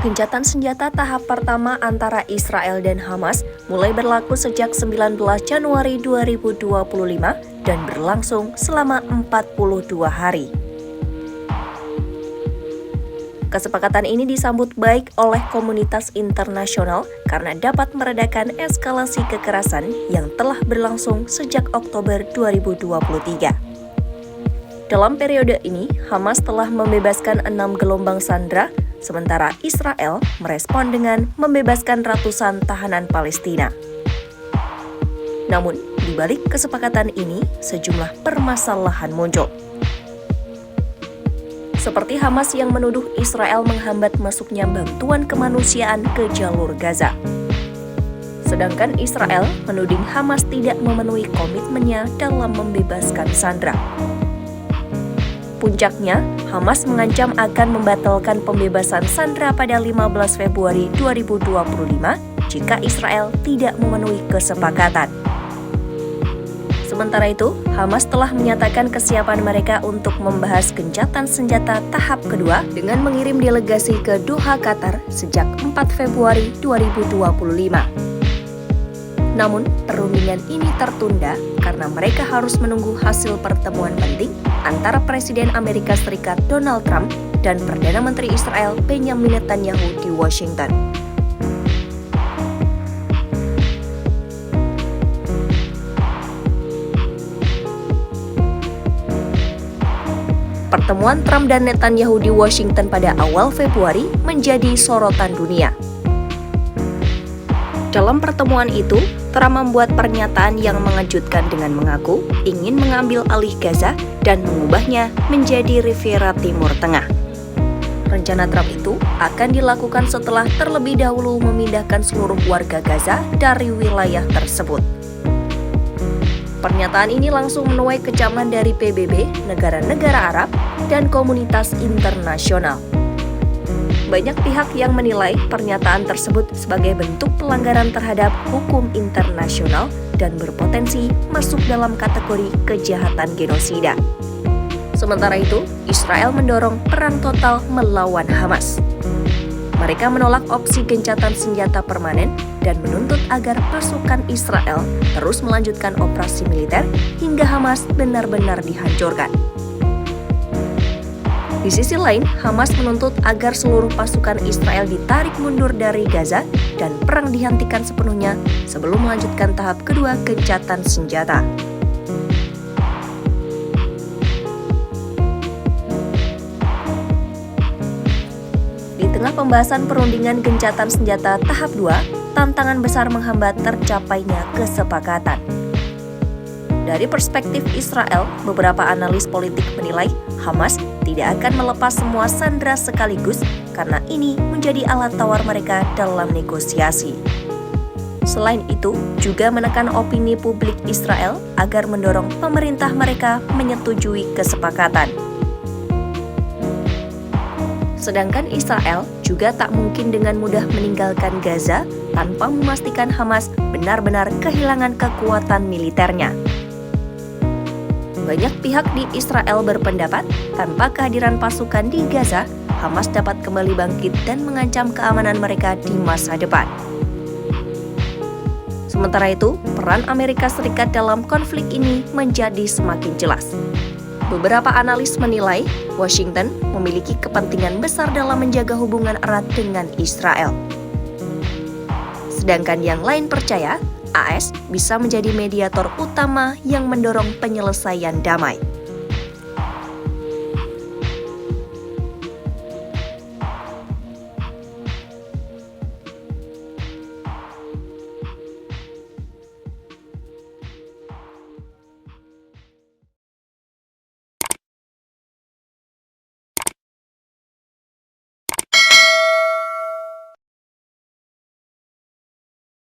Gencatan senjata tahap pertama antara Israel dan Hamas mulai berlaku sejak 19 Januari 2025 dan berlangsung selama 42 hari. Kesepakatan ini disambut baik oleh komunitas internasional karena dapat meredakan eskalasi kekerasan yang telah berlangsung sejak Oktober 2023. Dalam periode ini, Hamas telah membebaskan 6 gelombang sandera, sementara Israel merespon dengan membebaskan ratusan tahanan Palestina. Namun, di balik kesepakatan ini, sejumlah permasalahan muncul. Seperti Hamas yang menuduh Israel menghambat masuknya bantuan kemanusiaan ke jalur Gaza. Sedangkan Israel menuding Hamas tidak memenuhi komitmennya dalam membebaskan sandera. Puncaknya, Hamas mengancam akan membatalkan pembebasan sandera pada 15 Februari 2025 jika Israel tidak memenuhi kesepakatan. Sementara itu, Hamas telah menyatakan kesiapan mereka untuk membahas gencatan senjata tahap kedua dengan mengirim delegasi ke Doha, Qatar sejak 4 Februari 2025. Namun, perundingan ini tertunda karena mereka harus menunggu hasil pertemuan penting antara Presiden Amerika Serikat Donald Trump dan Perdana Menteri Israel Benjamin Netanyahu di Washington. Pertemuan Trump dan Netanyahu di Washington pada awal Februari menjadi sorotan dunia. Dalam pertemuan itu, Trump membuat pernyataan yang mengejutkan dengan mengaku ingin mengambil alih Gaza dan mengubahnya menjadi Riviera Timur Tengah. Rencana Trump itu akan dilakukan setelah terlebih dahulu memindahkan seluruh warga Gaza dari wilayah tersebut. Pernyataan ini langsung menuai kecaman dari PBB, negara-negara Arab, dan komunitas internasional. Banyak pihak yang menilai pernyataan tersebut sebagai bentuk pelanggaran terhadap hukum internasional dan berpotensi masuk dalam kategori kejahatan genosida. Sementara itu, Israel mendorong perang total melawan Hamas. Mereka menolak opsi gencatan senjata permanen dan menuntut agar pasukan Israel terus melanjutkan operasi militer hingga Hamas benar-benar dihancurkan. Di sisi lain, Hamas menuntut agar seluruh pasukan Israel ditarik mundur dari Gaza dan perang dihentikan sepenuhnya sebelum melanjutkan tahap kedua gencatan senjata. Di tengah pembahasan perundingan gencatan senjata tahap 2, tantangan besar menghambat tercapainya kesepakatan. Dari perspektif Israel, beberapa analis politik menilai Hamas tidak akan melepas semua sandera sekaligus karena ini menjadi alat tawar mereka dalam negosiasi. Selain itu, juga menekan opini publik Israel agar mendorong pemerintah mereka menyetujui kesepakatan. Sedangkan Israel juga tak mungkin dengan mudah meninggalkan Gaza tanpa memastikan Hamas benar-benar kehilangan kekuatan militernya. Banyak pihak di Israel berpendapat, tanpa kehadiran pasukan di Gaza, Hamas dapat kembali bangkit dan mengancam keamanan mereka di masa depan. Sementara itu, peran Amerika Serikat dalam konflik ini menjadi semakin jelas. Beberapa analis menilai, Washington memiliki kepentingan besar dalam menjaga hubungan erat dengan Israel. Sedangkan yang lain percaya, AS bisa menjadi mediator utama yang mendorong penyelesaian damai.